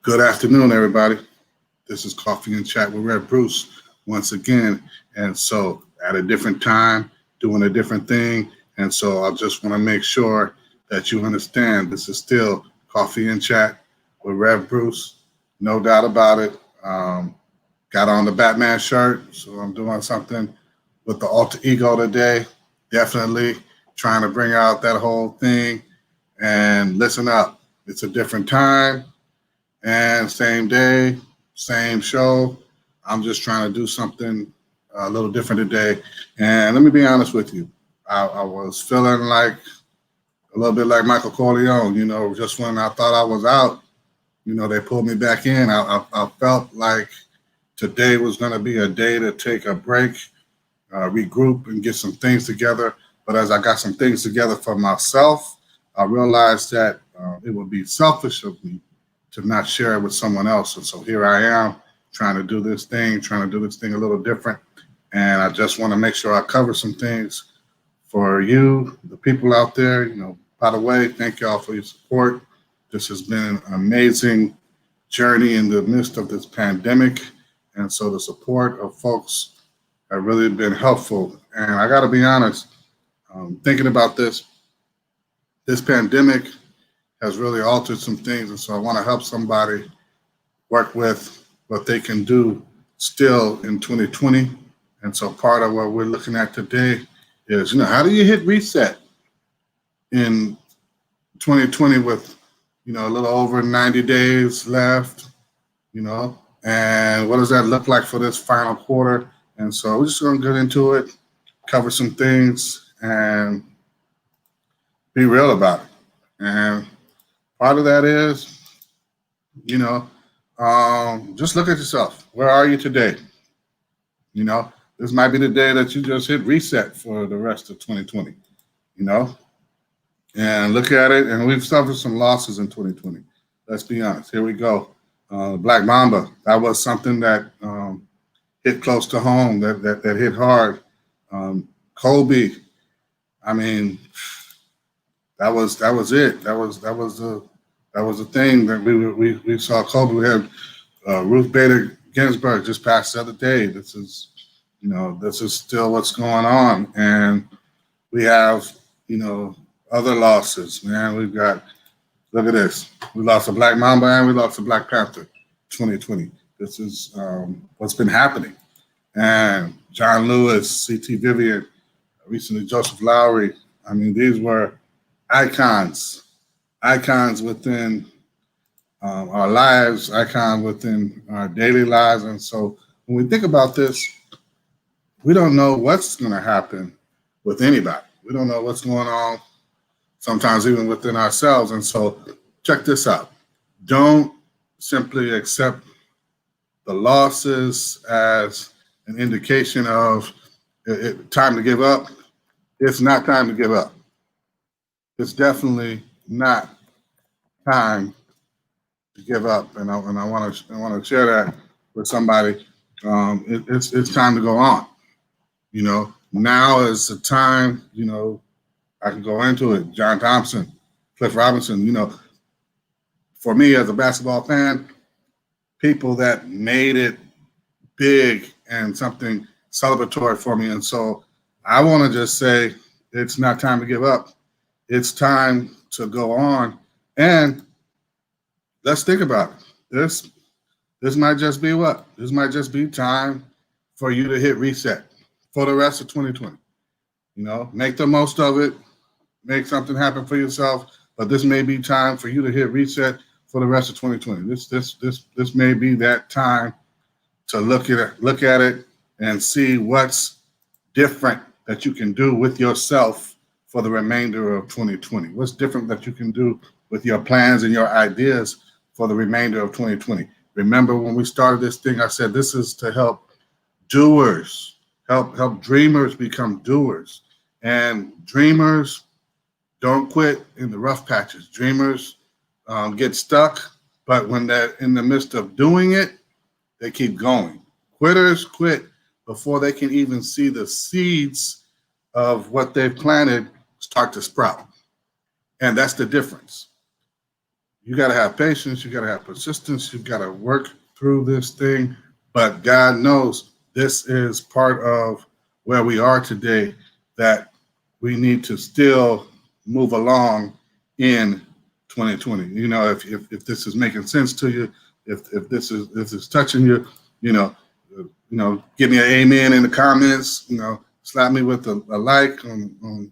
Good afternoon, everybody. This is Coffee and Chat with Red Bruce once again. And so at a different time, doing a different thing. And so I just want to make sure that you understand this is still Coffee and Chat with Red Bruce. No doubt about it. Got on the Batman shirt, so I'm doing something with the alter ego today. Definitely trying to bring out that whole thing. And listen up, it's a different time. And same day, same show. I'm just trying to do something a little different today. And let me be honest with you. I was feeling like a little bit like Michael Corleone, just when I thought I was out, they pulled me back in. I felt like today was going to be a day to take a break, regroup, and get some things together. But as I got some things together for myself, I realized that it would be selfish of me to not share it with someone else. And so here I am trying to do this thing a little different. And I just want to make sure I cover some things for you, the people out there. By the way, thank y'all for your support. This has been an amazing journey in the midst of this pandemic. And so the support of folks have really been helpful. And I got to be honest, thinking about this pandemic has really altered some things. And so I want to help somebody work with what they can do still in 2020. And so part of what we're looking at today is, how do you hit reset in 2020 with, a little over 90 days left, and what does that look like for this final quarter? And so we're just going to get into it, cover some things, and be real about it. And part of that is, just look at yourself. Where are you today? This might be the day that you just hit reset for the rest of 2020, and look at it. And we've suffered some losses in 2020. Let's be honest. Here we go. Black Mamba, that was something that hit close to home, that hit hard. Kobe, I mean, that was it. That was the thing that we saw. Kobe. We had Ruth Bader Ginsburg just passed the other day. This is still what's going on, and we have other losses. Man, we've got. Look at this. We lost a Black Mamba and we lost a Black Panther. 2020. This is what's been happening. And John Lewis, C.T. Vivian, recently Joseph Lowry. I mean, these were icons within our lives, icons within our daily lives. And so when we think about this, we don't know what's going to happen with anybody. We don't know what's going on, sometimes even within ourselves. And so check this out. Don't simply accept the losses as an indication of time to give up. It's not time to give up. It's definitely not time to give up, and I want to share that with somebody. It's time to go on. Now is the time. I can go into it. John Thompson, Cliff Robinson. For me as a basketball fan, people that made it big and something celebratory for me, and so I want to just say it's not time to give up. It's time to go on. And let's think about it. This might just be what? This might just be time for you to hit reset for the rest of 2020. Make the most of it. Make something happen for yourself. But this may be time for you to hit reset for the rest of 2020. This may be that time to look at it and see what's different that you can do with yourself for the remainder of 2020. What's different that you can do with your plans and your ideas for the remainder of 2020. Remember when we started this thing, I said this is to help doers, help dreamers become doers. And dreamers don't quit in the rough patches. Dreamers get stuck, but when they're in the midst of doing it, they keep going. Quitters quit before they can even see the seeds of what they've planted start to sprout. And that's the difference. You got to have patience. You got to have persistence. You got to work through this thing. But God knows this is part of where we are today, that we need to still move along in 2020. You know, if this is making sense to you, if this is touching you, you know, give me an amen in the comments. You know, slap me with a like on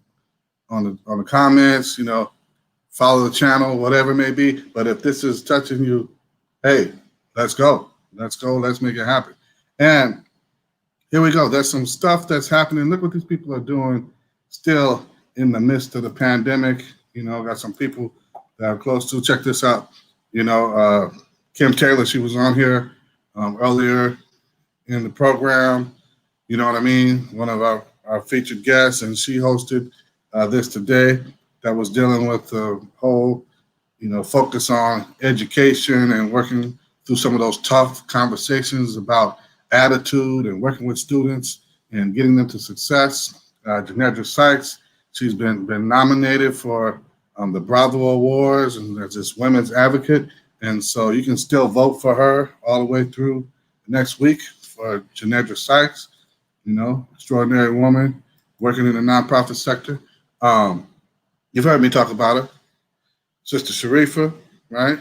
the comments. You know, follow the channel, whatever it may be. But if this is touching you, hey, let's go. Let's go. Let's make it happen. And here we go. There's some stuff that's happening. Look what these people are doing still in the midst of the pandemic. You know, got some people that are close to. Check this out. You know, Kim Taylor, she was on here earlier in the program. You know what I mean? One of our featured guests, and she hosted this today that was dealing with the whole, you know, focus on education and working through some of those tough conversations about attitude and working with students and getting them to success. Janedra Sykes, she's been nominated for the Bravo Awards, and as this women's advocate. And so you can still vote for her all the way through next week for Janedra Sykes, you know, extraordinary woman working in the nonprofit sector. You've heard me talk about her, Sister Sharifa, right?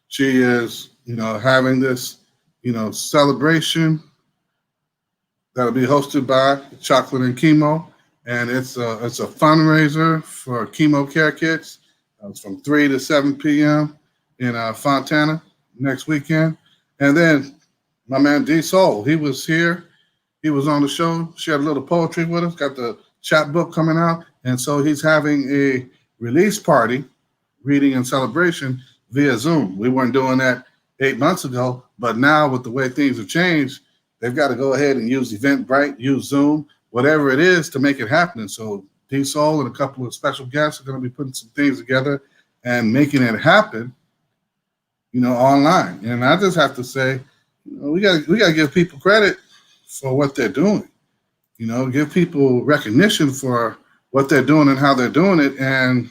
She is, you know, having this, you know, celebration that'll be hosted by Chocolate and Chemo, and it's a fundraiser for chemo care kits. It's from 3 to 7 p.m. in Fontana next weekend. And then my man D Soul, he was here. He was on the show, shared a little poetry with us, got the chapbook coming out. And so he's having a release party, reading and celebration via Zoom. We weren't doing that 8 months ago, but now with the way things have changed, they've got to go ahead and use Eventbrite, use Zoom, whatever it is to make it happen. And so D Soul and a couple of special guests are going to be putting some things together and making it happen, you know, online. And I just have to say, you know, we got to give people credit for what they're doing. You know, give people recognition for what they're doing and how they're doing it. And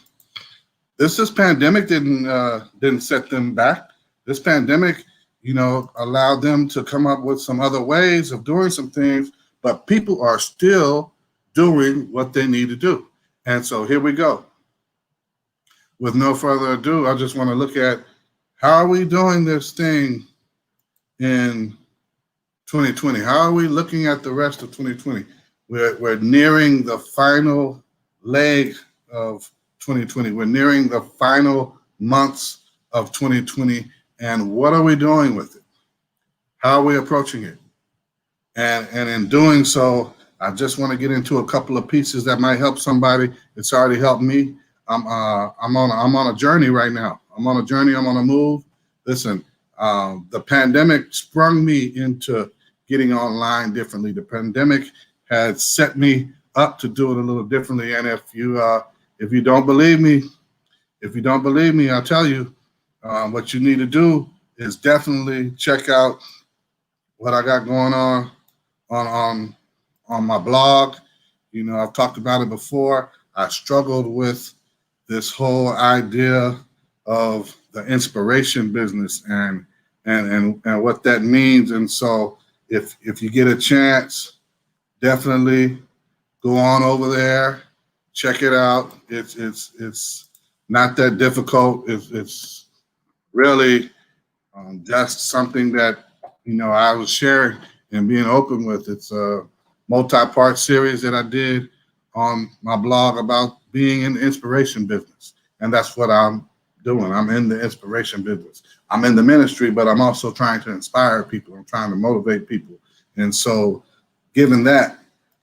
this pandemic didn't set them back. This pandemic, you know, allowed them to come up with some other ways of doing some things, but people are still doing what they need to do. And so here we go. With no further ado, I just want to look at how are we doing this thing in 2020? How are we looking at the rest of 2020? We're nearing the final leg of 2020. We're nearing the final months of 2020. And what are we doing with it? How are we approaching it? And in doing so, I just want to get into a couple of pieces that might help somebody. It's already helped me. I'm on a journey right now. I'm on a journey. I'm on a move. Listen, the pandemic sprung me into getting online differently. The pandemic had set me up to do it a little differently. And if you don't believe me, I'll tell you what you need to do is definitely check out what I got going on my blog. You know, I've talked about it before. I struggled with this whole idea of the inspiration business and what that means. And so if you get a chance, definitely go on over there, check it out. It's not that difficult. It's really just something that, you know, I was sharing and being open with. It's a multi-part series that I did on my blog about being in the inspiration business. And that's what I'm doing. I'm in the inspiration business. I'm in the ministry, but I'm also trying to inspire people. I'm trying to motivate people. And so given that,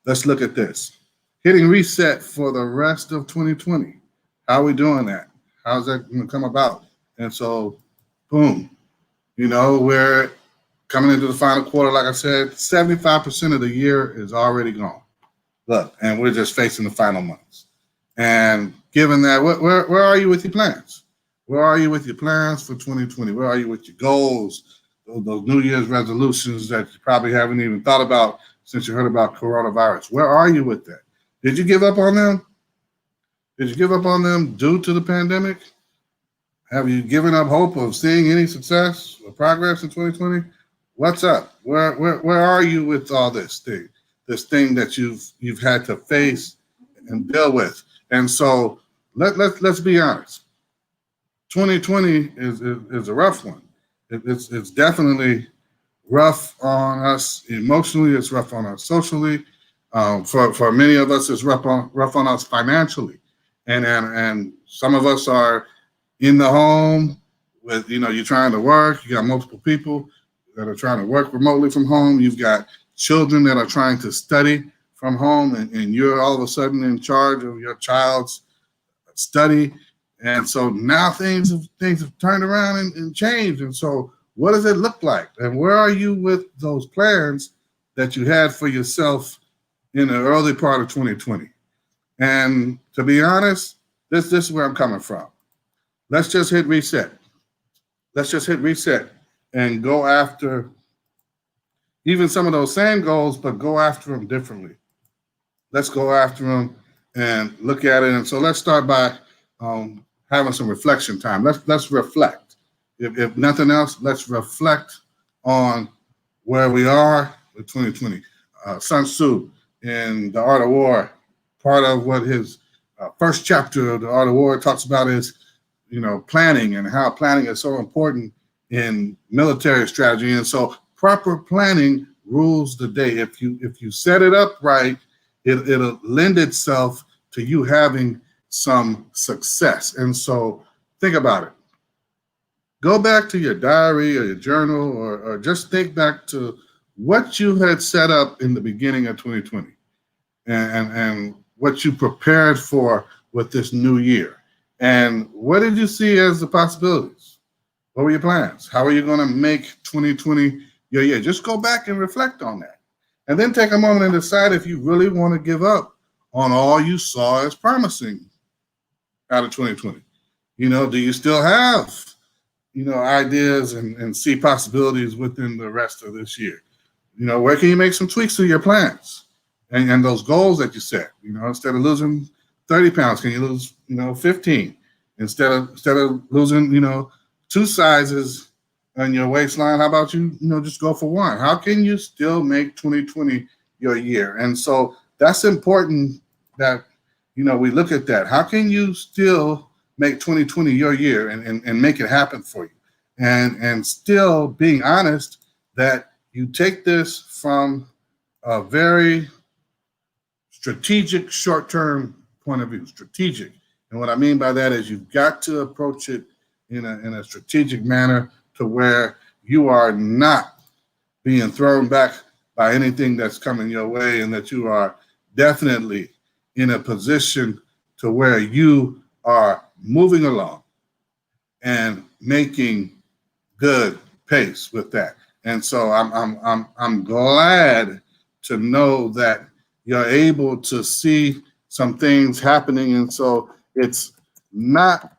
let's look at this. Hitting reset for the rest of 2020. How are we doing that? How's that going to come about? And so, boom, you know, we're coming into the final quarter. Like I said, 75% of the year is already gone. Look, and we're just facing the final months. And given that, where are you with your plans? Where are you with your plans for 2020? Where are you with your goals? Those New Year's resolutions that you probably haven't even thought about since you heard about coronavirus. Where are you with that? Did you give up on them? Did you give up on them due to the pandemic? Have you given up hope of seeing any success or progress in 2020? What's up? Where are you with all this thing that you've had to face and deal with? And so let's be honest. 2020 is a rough one. It's definitely rough on us emotionally. It's rough on us socially. For many of us, it's rough on us financially, and some of us are in the home with, you're trying to work. You got multiple people that are trying to work remotely from home. You've got children that are trying to study from home, and you're all of a sudden in charge of your child's study. And so now things have turned around and changed. And so what does it look like? And where are you with those plans that you had for yourself in the early part of 2020? And to be honest, this is where I'm coming from. Let's just hit reset. Let's just hit reset and go after even some of those same goals, but go after them differently. Let's go after them and look at it. And so let's start by having some reflection time. Let's reflect. If nothing else, let's reflect on where we are with 2020. Sun Tzu in The Art of War, part of what his first chapter of The Art of War talks about is, planning, and how planning is so important in military strategy. And so proper planning rules the day. If you set it up right, it'll lend itself to you having some success. And so think about it. Go back to your diary or your journal, or just think back to what you had set up in the beginning of 2020 and what you prepared for with this new year. And what did you see as the possibilities? What were your plans? How are you going to make 2020 your year? Just go back and reflect on that. And then take a moment and decide if you really want to give up on all you saw as promising out of 2020. Do you still have, ideas and see possibilities within the rest of this year? Where can you make some tweaks to your plans and those goals that you set? Instead of losing 30 pounds, can you lose, 15? Instead of losing, 2 sizes on your waistline, how about you, just go for 1? How can you still make 2020 your year? And so that's important that, we look at that. How can you still make 2020 your year and make it happen for you? And still being honest that you take this from a very strategic short-term point of view, strategic. And what I mean by that is you've got to approach it in a strategic manner to where you are not being thrown back by anything that's coming your way, and that you are definitely in a position to where you are moving along and making good pace with that. And so I'm glad to know that you're able to see some things happening. And so it's not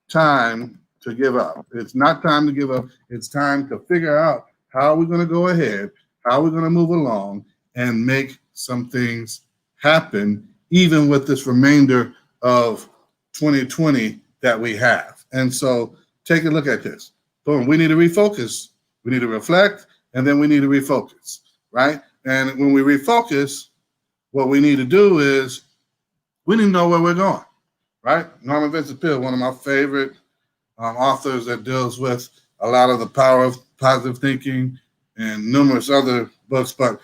time to give up. It's not time to give up. It's time to figure out how we're going to go ahead, how we're going to move along and make some things happen, even with this remainder of 2020 that we have. And so take a look at this. Boom, we need to refocus. We need to reflect, and then we need to refocus, right? And when we refocus, what we need to do is we need to know where we're going, right? Norman Vincent Peale, one of my favorite authors that deals with a lot of the power of positive thinking and numerous other books, but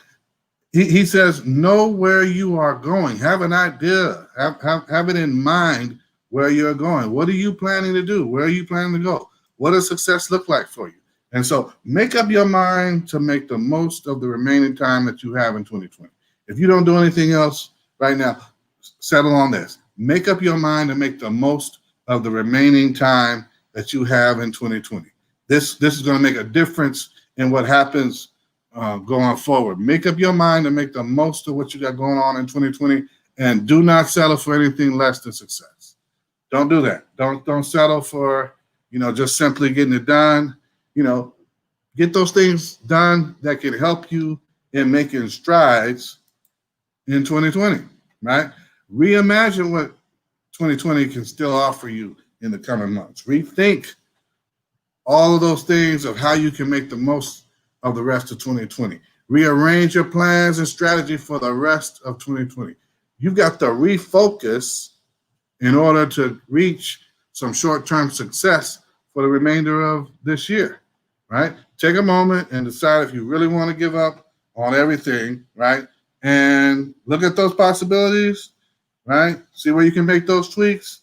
he says, know where you are going. Have an idea. Have it in mind where you're going. What are you planning to do? Where are you planning to go? What does success look like for you? And so make up your mind to make the most of the remaining time that you have in 2020. If you don't do anything else right now, settle on this. Make up your mind to make the most of the remaining time that you have in 2020. This is going to make a difference in what happens going forward. Make up your mind to make the most of what you got going on in 2020, and do not settle for anything less than success. Don't do that. Don't settle for, just simply getting it done. Get those things done that can help you in making strides in 2020, right? Reimagine what 2020 can still offer you in the coming months. Rethink all of those things of how you can make the most of the rest of 2020. Rearrange your plans and strategy for the rest of 2020. You've got to refocus in order to reach some short-term success for the remainder of this year, right? Take a moment and decide if you really want to give up on everything, right? And look at those possibilities, right? See where you can make those tweaks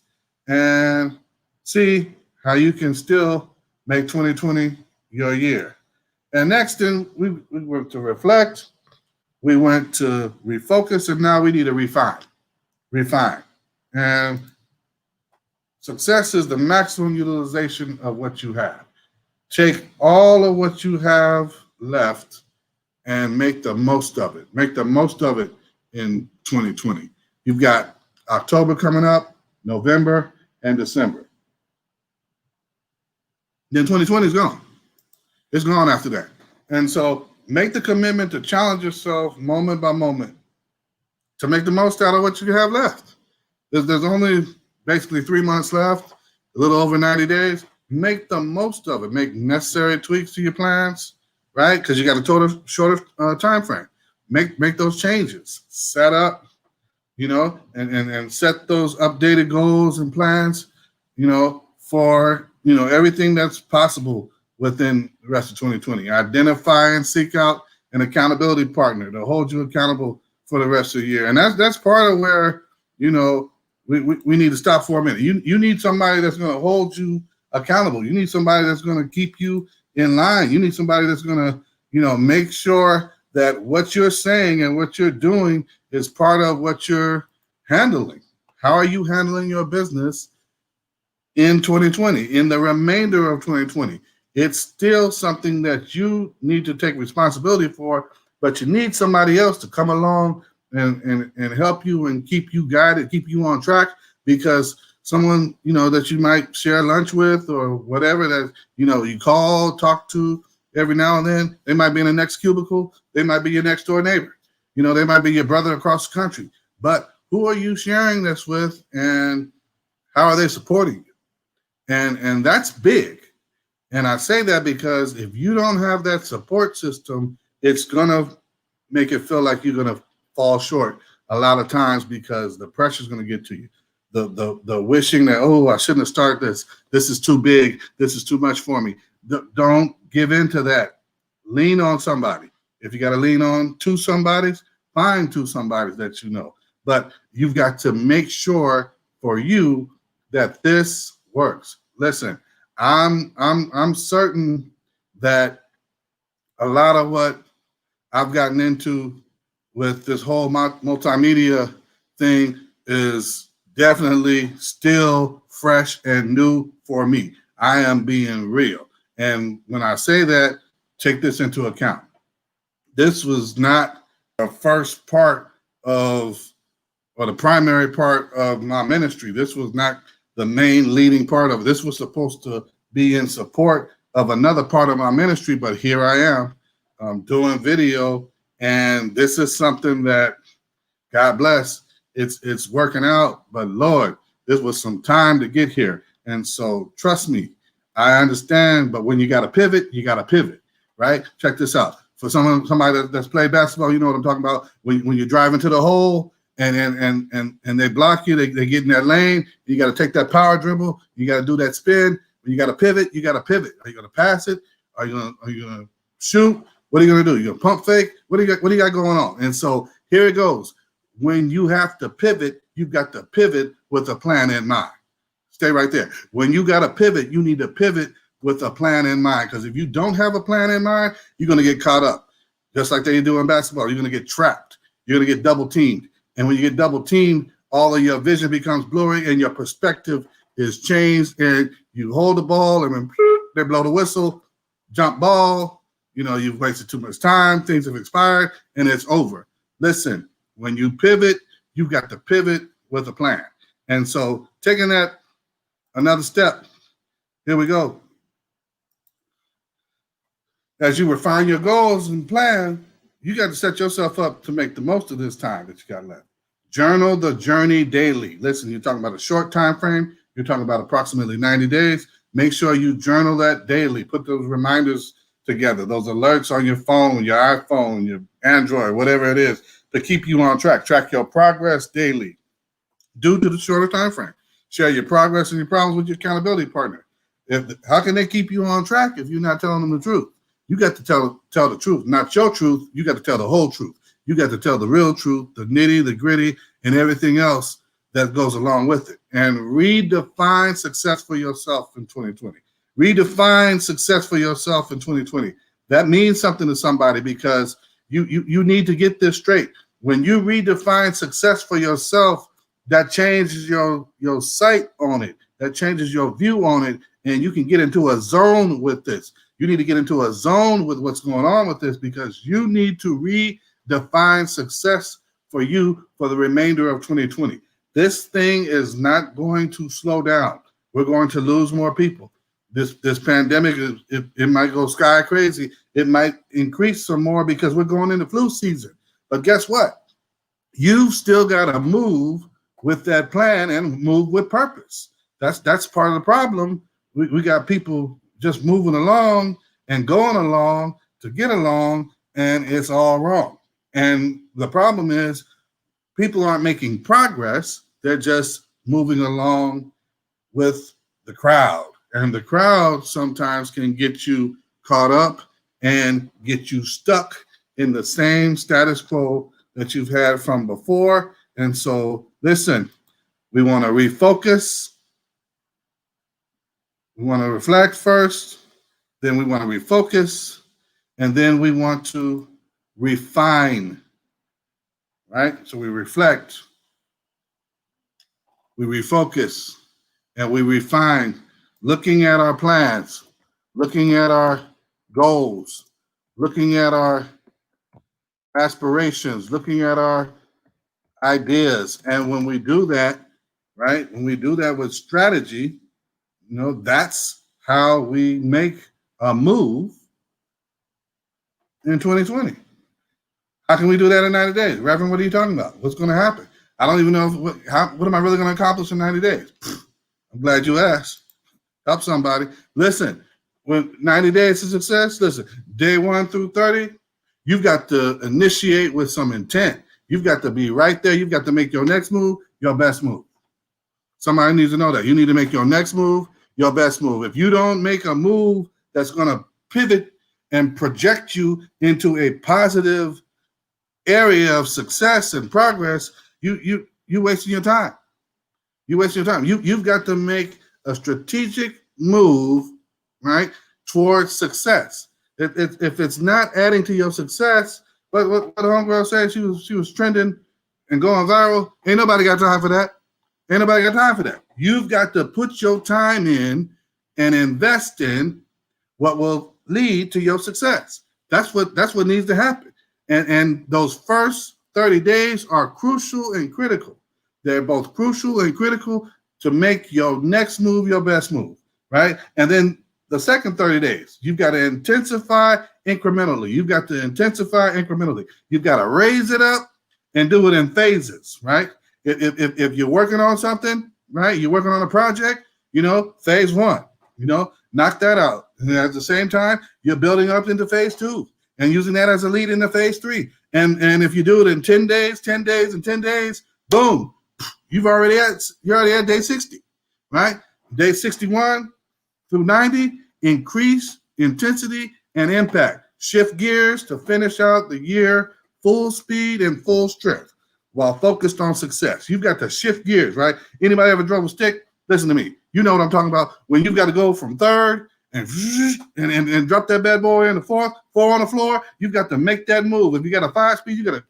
and see how you can still make 2020 your year. And next, then we went to reflect, we went to refocus, and now we need to refine. And success is the maximum utilization of what you have. Take all of what you have left and make the most of it. Make the most of it in 2020. You've got October coming up, November, and December. Then 2020 is gone. It's gone after that. And so make the commitment to challenge yourself moment by moment to make the most out of what you have left. There's only basically 3 months left, a little over 90 days. Make the most of it. Make necessary tweaks to your plans, right? Because you got a shorter time frame. Make those changes. Set up, and set those updated goals and plans, for everything that's possible within the rest of 2020. Identify and seek out an accountability partner to hold you accountable for the rest of the year. And that's part of where, we need to stop for a minute. You need somebody that's going to hold you accountable. You need somebody that's going to keep you in line. You need somebody that's going to, make sure that what you're saying and what you're doing is part of what you're handling. How are you handling your business in 2020, in the remainder of 2020? It's still something that you need to take responsibility for, but you need somebody else to come along and help you and keep you guided, keep you on track, because someone, that you might share lunch with or whatever that, you call, talk to every now and then, they might be in the next cubicle. They might be your next door neighbor. They might be your brother across the country. But who are you sharing this with, and how are they supporting you? And that's big. And I say that because if you don't have that support system, it's going to make it feel like you're going to fall short a lot of times, because the pressure is going to get to you. The wishing that, I shouldn't have started this. This is too big. This is too much for me. Don't give in to that. Lean on somebody. If you got to lean on two somebodies, find two somebodies that you know. But you've got to make sure for you that this works. Listen, I'm certain that a lot of what I've gotten into with this whole multimedia thing is definitely still fresh and new for me. I am being real. And when I say that, take this into account. This was not the first part of, or the primary part of my ministry. This was not the main leading part of it. This was supposed to be in support of another part of my ministry, but here I am doing video, and this is something that, God bless, it's working out, but Lord, this was some time to get here. And so trust me, I understand, but when you got to pivot, right? Check this out. For somebody that's played basketball, you know what I'm talking about. When you drive into the hole and they block you, they get in that lane, you got to take that power dribble, you got to do that spin. When you got to pivot, Are you going to pass it? Are you going to shoot? What are you going to do? You going to pump fake? What do you got going on? And so here it goes. When you have to pivot, you've got to pivot with a plan in mind. Stay right there. When you got to pivot, you need to pivot with a plan in mind, because if you don't have a plan in mind, you're going to get caught up. Just like they do in basketball, you're going to get trapped. You're going to get double teamed. And when you get double teamed, all of your vision becomes blurry and your perspective is changed, and you hold the ball and when they blow the whistle, jump ball, you've wasted too much time, things have expired, and it's over. Listen, when you pivot, you've got to pivot with a plan. And so taking that another step, here we go. As you refine your goals and plan, you got to set yourself up to make the most of this time that you got left. Journal the journey daily. Listen, you're talking about a short time frame. You're talking about approximately 90 days. Make sure you journal that daily. Put those reminders together, those alerts on your phone, your iPhone, your Android, whatever it is, to keep you on track. Track your progress daily due to the shorter time frame. Share your progress and your problems with your accountability partner. How can they keep you on track if you're not telling them the truth? You got to tell the truth, not your truth. You got to tell the whole truth. You got to tell the real truth, the nitty, the gritty, and everything else that goes along with it. And redefine success for yourself in 2020. Redefine success for yourself in 2020. That means something to somebody, because you need to get this straight. When you redefine success for yourself, that changes your sight on it. That changes your view on it, and you can get into a zone with this. You need to get into a zone with what's going on with this, because you need to redefine success for you for the remainder of 2020. This thing is not going to slow down. We're going to lose more people. This pandemic, it might go sky crazy. It might increase some more because we're going into flu season. But guess what? You've still got to move with that plan and move with purpose. That's part of the problem. We got people just moving along and going along to get along, and it's all wrong. And the problem is people aren't making progress. They're just moving along with the crowd. And the crowd sometimes can get you caught up and get you stuck in the same status quo that you've had from before. And so, listen, we want to refocus. We want to reflect first, then we want to refocus, and then we want to refine, right? So we reflect, we refocus, and we refine, looking at our plans, looking at our goals, looking at our aspirations, looking at our ideas. And when we do that, right, when we do that with strategy, that's how we make a move in 2020. How can we do that in 90 days? Reverend, what are you talking about? What's going to happen? I don't even know what am I really going to accomplish in 90 days? I'm glad you asked. Help somebody. Listen, when 90 days to success, listen, day 1 through 30, you've got to initiate with some intent. You've got to be right there. You've got to make your next move your best move. Somebody needs to know that. You need to make your next move your best move. If you don't make a move that's going to pivot and project you into a positive area of success and progress, you wasting your time. You wasting your time. You've got to make a strategic move, right, towards success. If it's not adding to your success, but what the homegirl said, she was trending and going viral. Ain't nobody got time for that. Ain't nobody got time for that. You've got to put your time in and invest in what will lead to your success. That's what needs to happen. And those first 30 days are crucial and critical. They're both crucial and critical to make your next move your best move, right? And then the second 30 days, you've got to intensify incrementally. You've got to intensify incrementally. You've got to raise it up and do it in phases, right? If you're working on something, right, you're working on a project, phase 1, knock that out. And at the same time, you're building up into phase 2 and using that as a lead into phase 3. And if you do it in 10 days, 10 days, and 10 days, boom, you're already at day 60, right? Day 61 through 90, increase intensity and impact. Shift gears to finish out the year full speed and full strength while focused on success. You've got to shift gears, right? Anybody ever drove a stick? Listen to me. You know what I'm talking about. When you've got to go from third and drop that bad boy in the fourth, 4 on the floor, you've got to make that move. If you got a 5-speed, you got to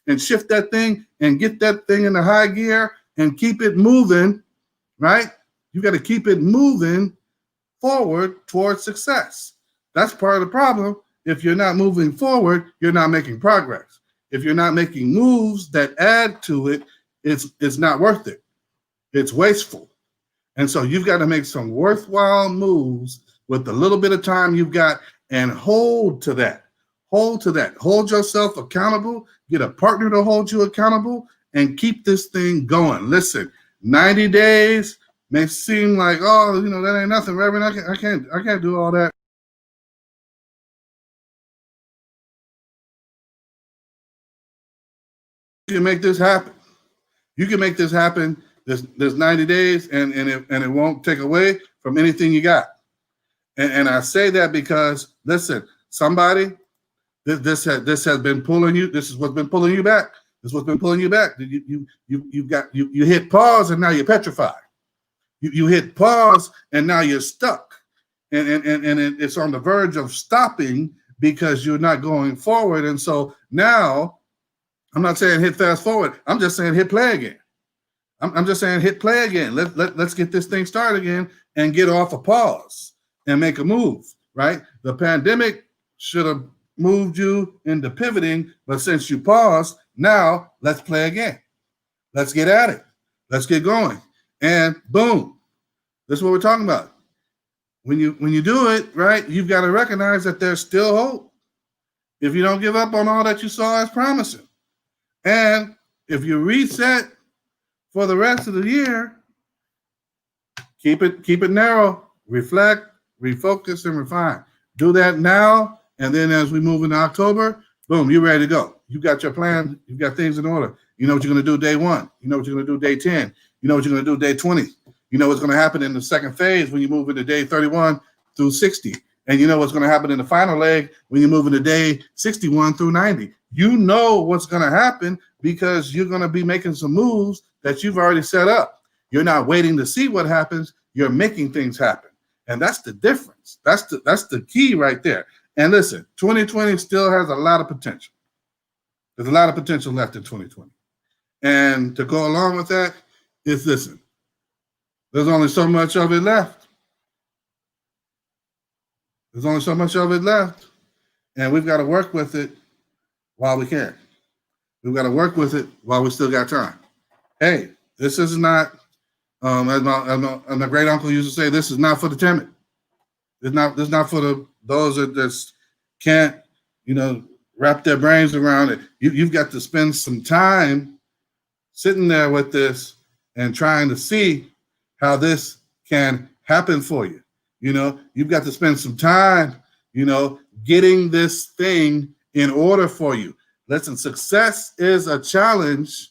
and shift that thing and get that thing in the high gear and keep it moving, right? You got to keep it moving forward towards success. That's part of the problem. If you're not moving forward, you're not making progress. If you're not making moves that add to it, it's not worth it. It's wasteful. And so you've got to make some worthwhile moves with the little bit of time you've got and hold to that. Hold to that. Hold yourself accountable. Get a partner to hold you accountable and keep this thing going. Listen, 90 days, may seem like, oh, that ain't nothing, Reverend. I can't do all that. You can make this happen. You can make this happen. There's 90 days, and it won't take away from anything you got. And I say that because, listen, somebody, this has been pulling you. This is what's been pulling you back. This is what's been pulling you back. You hit pause, and now you're petrified. You hit pause, and now you're stuck, and it's on the verge of stopping because you're not going forward. And so now, I'm not saying hit fast forward. I'm just saying hit play again. I'm just saying hit play again. Let's get this thing started again and get off a pause and make a move, right? The pandemic should have moved you into pivoting, but since you paused, now let's play again. Let's get at it. Let's get going. And boom, this is what we're talking about. When you do it, right, you've got to recognize that there's still hope if you don't give up on all that you saw as promising. And if you reset for the rest of the year, keep it narrow, reflect, refocus, and refine. Do that now, and then as we move into October, boom, you're ready to go. You got your plan. You've got things in order. You know what you're going to do day 1. You know what you're going to do day 10. You know what you're going to do day 20. You know what's going to happen in the second phase when you move into day 31 through 60. And you know what's going to happen in the final leg when you move into day 61 through 90. You know what's going to happen because you're going to be making some moves that you've already set up. You're not waiting to see what happens. You're making things happen. And that's the difference. That's the key right there. And listen, 2020 still has a lot of potential. There's a lot of potential left in 2020. And to go along with that is, listen, there's only so much of it left. There's only so much of it left. And we've got to work with it while we can. We've got to work with it while we still got time. Hey, this is not, as my great uncle used to say, this is not for the timid. This is not for those that just can't, wrap their brains around it. You've got to spend some time sitting there with this and trying to see how this can happen for you. You've got to spend some time, getting this thing in order for you. Listen, success is a challenge,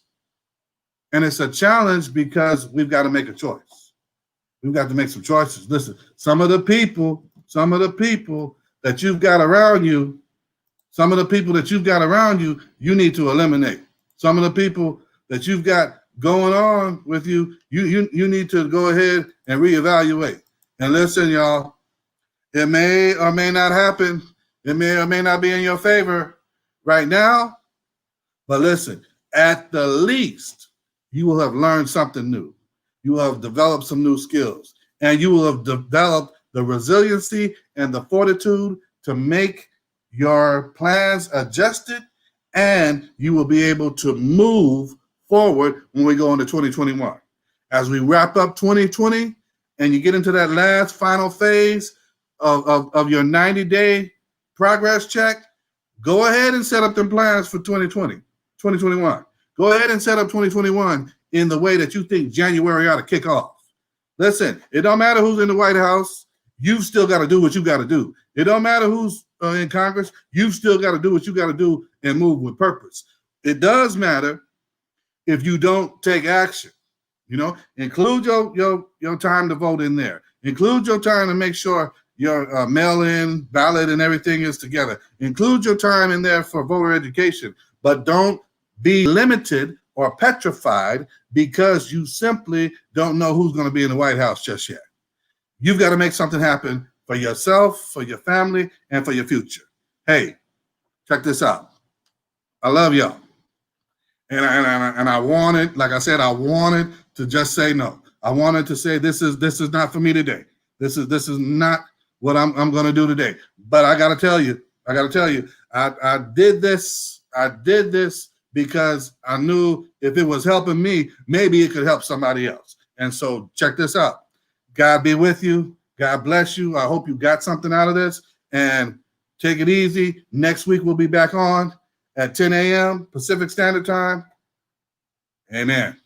and it's a challenge because we've got to make a choice. We've got to make some choices. Listen, some of the people that you've got around you, you need to eliminate. Some of the people that you've got going on with you, you need to go ahead and reevaluate. And listen, y'all, it may or may not happen. It may or may not be in your favor right now. But listen, at the least, you will have learned something new. You will have developed some new skills. And you will have developed the resiliency and the fortitude to make your plans adjusted. And you will be able to move forward when we go into 2021. As we wrap up 2020 and you get into that last final phase of your 90-day progress check, go ahead and set up them plans for 2021. Go ahead and set up 2021 in the way that you think January ought to kick off. Listen, it don't matter who's in the White House. You've still got to do what you got to do. It don't matter who's in Congress. You've still got to do what you got to do and move with purpose. It does matter if you don't take action. Include your time to vote in there. Include your time to make sure your mail-in ballot and everything is together. Include your time in there for voter education, but don't be limited or petrified because you simply don't know who's going to be in the White House just yet. You've got to make something happen for yourself, for your family, and for your future. Hey, check this out. I love y'all. And I wanted, like I said, I wanted to just say no. I wanted to say this is not for me today. This is not what I'm going to do today. But I got to tell you, I did this because I knew if it was helping me, maybe it could help somebody else. And so check this out. God be with you. God bless you. I hope you got something out of this. And take it easy. Next week we'll be back on at 10 a.m. Pacific Standard Time. Amen.